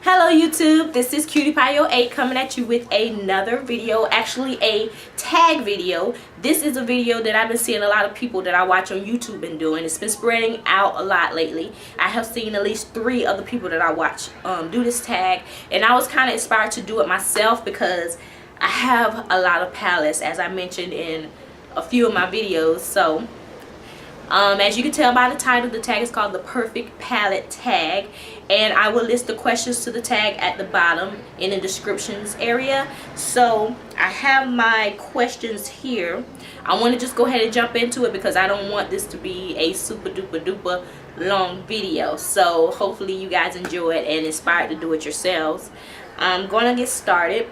Hello YouTube, this is Cutie Pie 08 coming at you with another video, actually a tag video. This is a video that I've been seeing a lot of people that I watch on YouTube been doing. It's been spreading out a lot lately. I have seen at least 3 other people that I watch do this tag, and I was kind of inspired to do it myself because I have a lot of palettes, as I mentioned in a few of my videos. So as you can tell by the title, the tag is called the Perfect Palette Tag, and I will list the questions to the tag at the bottom in the descriptions area. So I have my questions here. I want to just go ahead and jump into it because I don't want this to be a super duper duper long video. So hopefully you guys enjoy it and inspired to do it yourselves. I'm going to get started.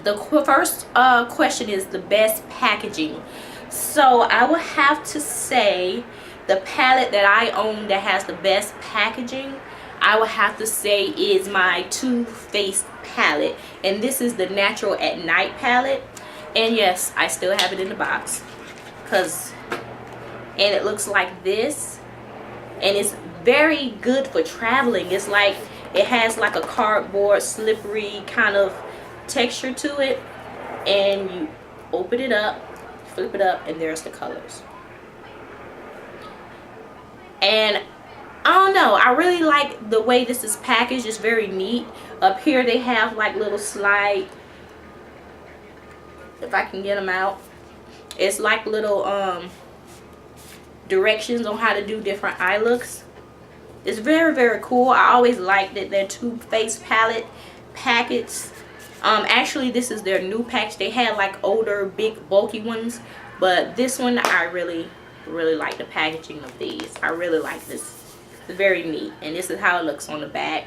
The first question is the best packaging. So I would have to say the palette that I own that has the best packaging, I would have to say is my Too Faced palette, and this is the Natural at Night palette. And yes, I still have it in the box and it looks like this, and it's very good for traveling. It's like it has like a cardboard slippery kind of texture to it, and you open it up, flip it up, and there's the colors. And I don't know, I really like the way this is packaged. It's very neat. Up here they have like little slide, if I can get them out, it's like little directions on how to do different eye looks. It's very cool. I always liked that their Too Faced palette packets. Actually this is their new package. They had like older big bulky ones, but this one I really like the packaging of these. I really like this. It's very neat, and this is how it looks on the back.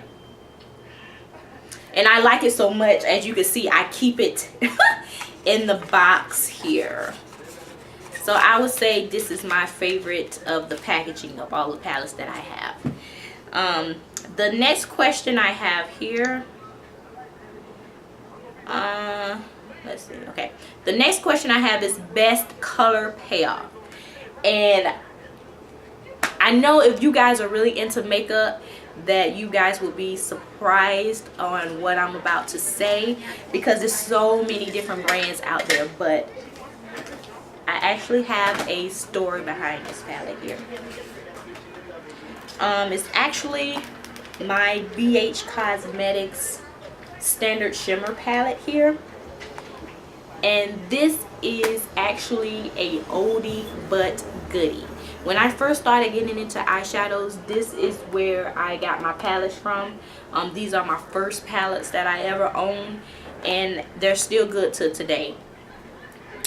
And I like it so much, as you can see, I keep it in the box here. So I would say this is my favorite of the packaging of all the palettes that I have. The next question I have here, let's see. Okay, the next question I have is best color payoff. And I know if you guys are really into makeup that you guys will be surprised on what I'm about to say, because there's so many different brands out there. But I actually have a story behind this palette here. It's actually my BH Cosmetics Standard Shimmer palette here, and this is actually a oldie but goodie. When I first started getting into eyeshadows, this is where I got my palettes from. These are my first palettes that I ever owned, and they're still good to today.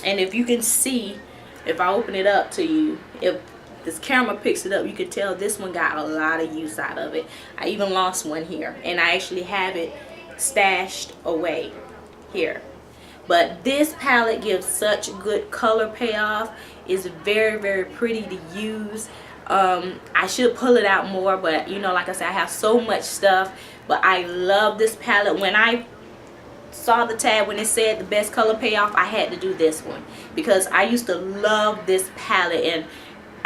And if you can see, if I open it up to you, if this camera picks it up, you can tell this one got a lot of use out of it. I even lost one here, and I actually have it stashed away here. But this palette gives such good color payoff. It's very pretty to use. I should pull it out more, but you know, like I said, I have so much stuff. But I love this palette. When I saw the tag, when it said the best color payoff, I had to do this one because I used to love this palette, and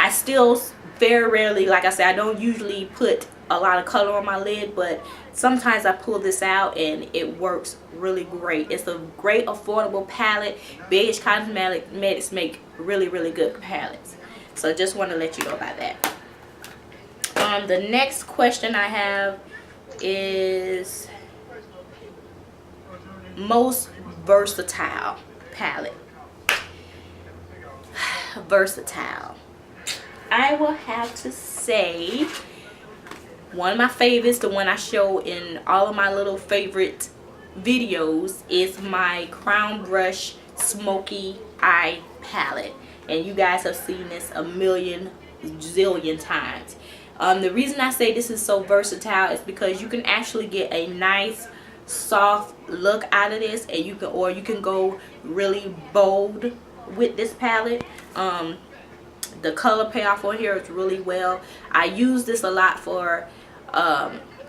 I still very rarely, like I said, I don't usually put a lot of color on my lid, but sometimes I pull this out and it works really great. It's a great affordable palette. BH Cosmetics make really good palettes. So just want to let you know about that. The next question I have is most versatile palette. Versatile. I will have to say one of my favorites, the one I show in all of my little favorite videos, is my Crown Brush Smoky Eye palette. And you guys have seen this a million zillion times. The reason I say this is so versatile is because you can actually get a nice soft look out of this, and you can go really bold with this palette. The color payoff on here is really well. I use this a lot for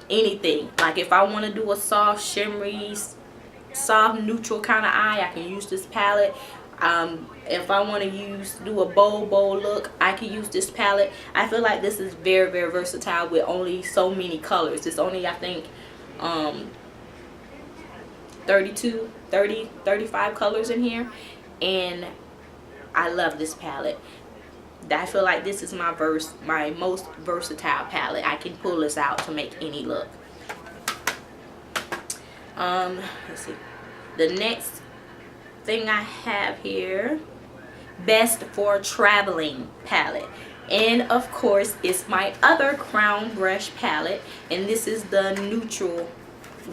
anything. Like if I want to do a soft shimmery, soft neutral kind of eye, I can use this palette. If I want to do a bold look, I can use this palette. I feel like this is very versatile with only so many colors. It's only, I think, um 35 colors in here, and I love this palette. I feel like this is my most versatile palette. I can pull this out to make any look. Let's see. The next thing I have here, best for traveling palette, and of course it's my other crown brush palette, and this is the neutral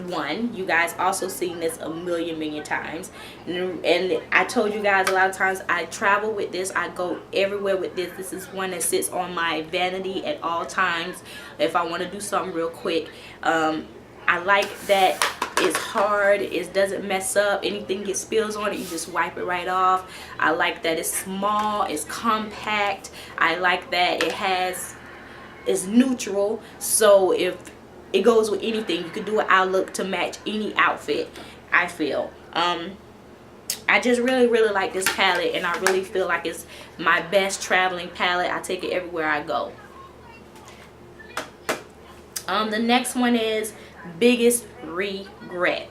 one. You guys also seen this a million times, and I told you guys a lot of times I travel with this. I go everywhere with this. This is one that sits on my vanity at all times if I want to do something real quick. I like that it's hard, it doesn't mess up. Anything gets spills on it, you just wipe it right off. I like that it's small, it's compact. I like that it's neutral, so if it goes with anything, you could do an eye look to match any outfit, I feel. I just really like this palette, and I really feel like it's my best traveling palette. I take it everywhere I go. The next one is biggest regret.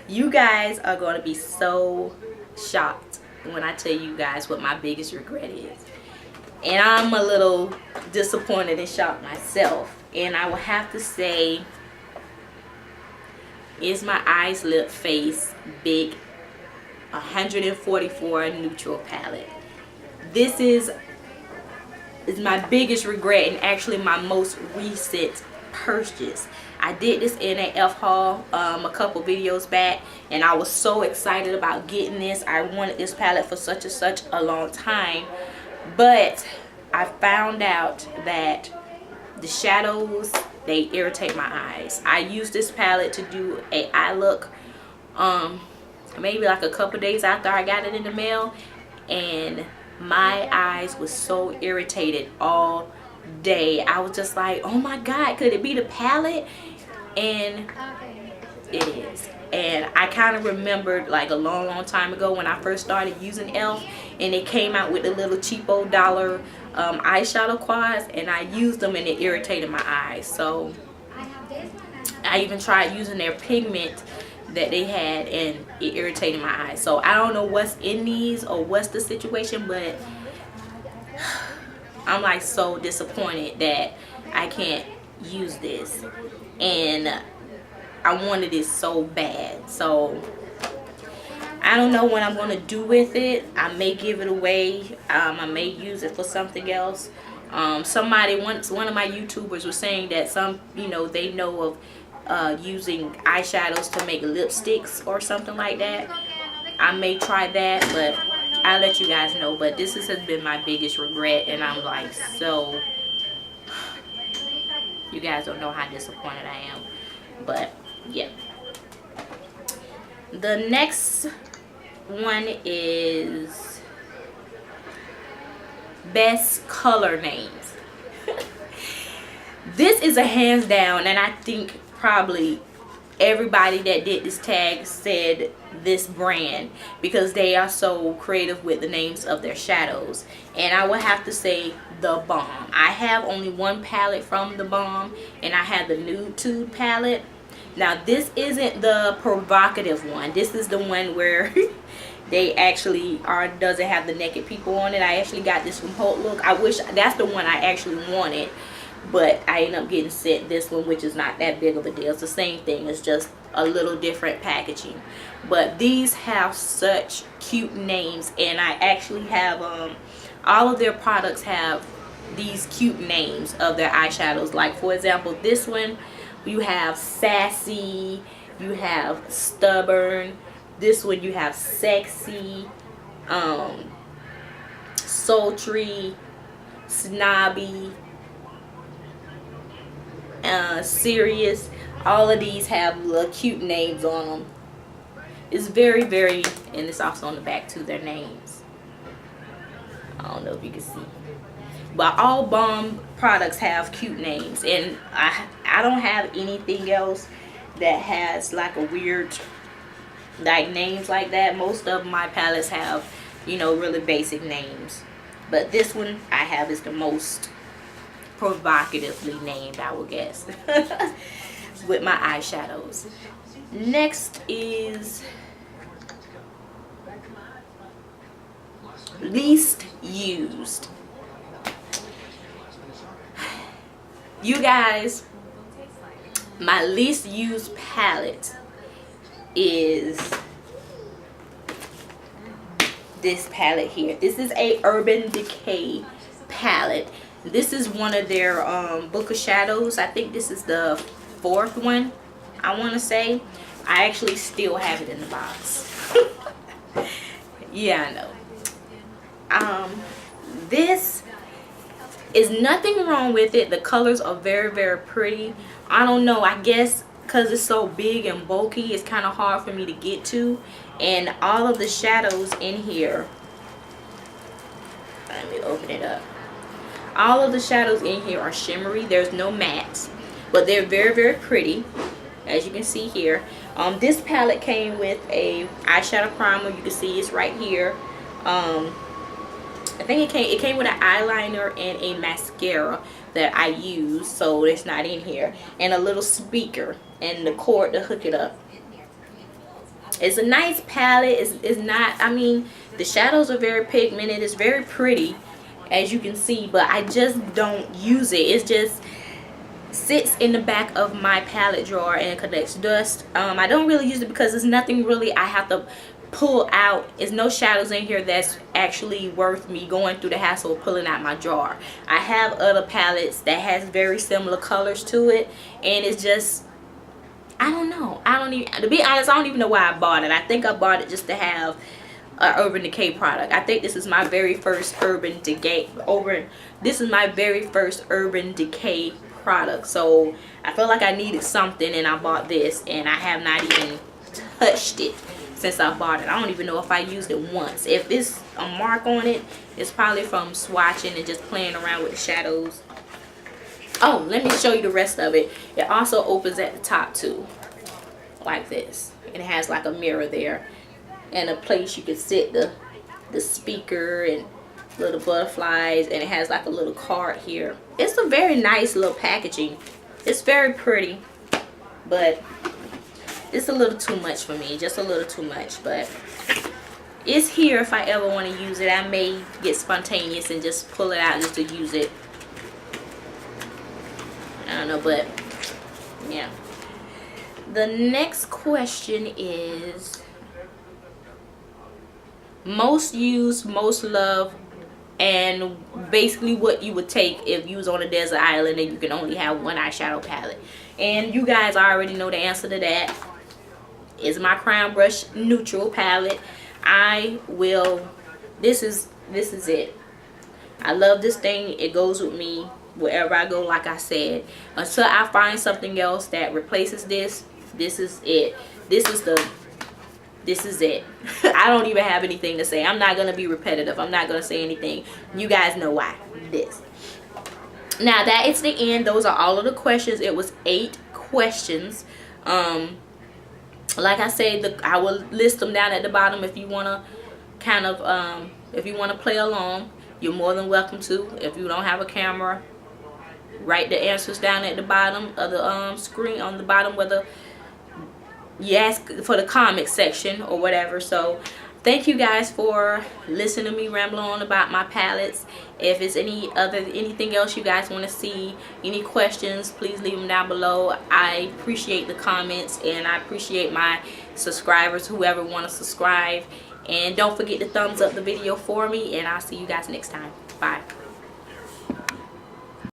You guys are going to be so shocked when I tell you guys what my biggest regret is. And I'm a little disappointed and shocked myself. And I will have to say, is my eyes, lip, face big 144 neutral palette. This is my biggest regret, and actually my most recent purchase. I did this in a F haul a couple videos back, and I was so excited about getting this. I wanted this palette for such a long time, but I found out that the shadows, they irritate my eyes. I used this palette to do a eye look maybe like a couple days after I got it in the mail, and my eyes was so irritated all day. I was just like, oh my god, could it be the palette? And it is. And I kind of remembered like a long time ago when I first started using e.l.f. and it came out with the little cheapo dollar eyeshadow quads, and I used them and it irritated my eyes. So I even tried using their pigment that they had, and it irritated my eyes. So I don't know what's in these or what's the situation, but I'm like so disappointed that I can't use this, and I wanted it so bad. So I don't know what I'm going to do with it. I may give it away. I may use it for something else. One of my YouTubers was saying that some, they know of using eyeshadows to make lipsticks or something like that. I may try that, but I'll let you guys know. But this has been my biggest regret, and I'm like, so you guys don't know how disappointed I am. But yeah, the next one is best color names. This is a hands down, and I think probably everybody that did this tag said this brand, because they are so creative with the names of their shadows. And I would have to say The Balm. I have only one palette from The Balm, and I have the Nude Tude palette. Now this isn't the provocative one. This is the one where they actually doesn't have the naked people on it. I actually got this from Hot Look. I wish that's the one I actually wanted, but I ended up getting sent this one, which is not that big of a deal. It's the same thing, it's just a little different packaging. But these have such cute names, and I actually have all of their products have these cute names of their eyeshadows. Like for example, this one, you have Sassy, you have Stubborn. This one you have Sexy, Sultry, Snobby, Serious. All of these have little cute names on them. It's very, and it's also on the back too, their names. I don't know if you can see, but all Balm products have cute names, and I don't have anything else that has like a weird like names like that. Most of my palettes have, really basic names, but this one I have is the most provocatively named, I would guess. With my eyeshadows. Next is least used. You guys, my least used palette is this palette here. This is a Urban Decay palette. This is one of their Book of Shadows. I think this is the 4th one, I want to say. I actually still have it in the box. Yeah, I know. This is nothing wrong with it. The colors are very, very pretty. I don't know, I guess because it's so big and bulky, it's kind of hard for me to get to. And all of the shadows in here, let me open it up. All of the shadows in here are shimmery. There's no mattes, but they're very, very pretty, as you can see here. This palette came with a eyeshadow primer. You can see it's right here. I think it came with an eyeliner and a mascara that I use, so it's not in here, and a little speaker and the cord to hook it up. It's a nice palette. It's not, I mean, the shadows are very pigmented. It's very pretty, as you can see, but I just don't use it. It just sits in the back of my palette drawer and collects dust. I don't really use it because there's nothing really I have to pull out. There's no shadows in here that's actually worth me going through the hassle of pulling out my drawer. I have other palettes that has very similar colors to it, and it's just, I don't know. I don't even, to be honest, I don't even know why I bought it. I think I bought it just to have an Urban Decay product. I think this is my very first Urban Decay product. So I felt like I needed something, and I bought this, and I have not even touched it since I bought it. I don't even know if I used it once. If it's a mark on it, it's probably from swatching and just playing around with the shadows. Oh, let me show you the rest of it. It also opens at the top too, like this. And it has like a mirror there and a place you can sit the speaker and little butterflies, and it has like a little card here. It's a very nice little packaging. It's very pretty, but it's a little too much for me, just a little too much. But it's here if I ever want to use it. I may get spontaneous and just pull it out just to use it. I don't know, but yeah. The next question is most used, most loved, and basically what you would take if you was on a desert island and you can only have one eyeshadow palette. And you guys already know the answer to that. Is my Crown Brush Neutral palette. This is it. I love this thing. It goes with me wherever I go, like I said. Until I find something else that replaces this, this is it. This is it. I don't even have anything to say. I'm not going to be repetitive. I'm not going to say anything. You guys know why. This. Now, that is the end. Those are all of the questions. It was 8 questions. Like I said, I will list them down at the bottom if you want to kind of, if you want to play along. You're more than welcome to. If you don't have a camera, write the answers down at the bottom of the screen, on the bottom where you ask for the comment section or whatever. So thank you guys for listening to me ramble on about my palettes. If it's anything else you guys want to see, any questions, please leave them down below. I appreciate the comments, and I appreciate my subscribers, whoever want to subscribe. And don't forget to thumbs up the video for me, and I'll see you guys next time. Bye.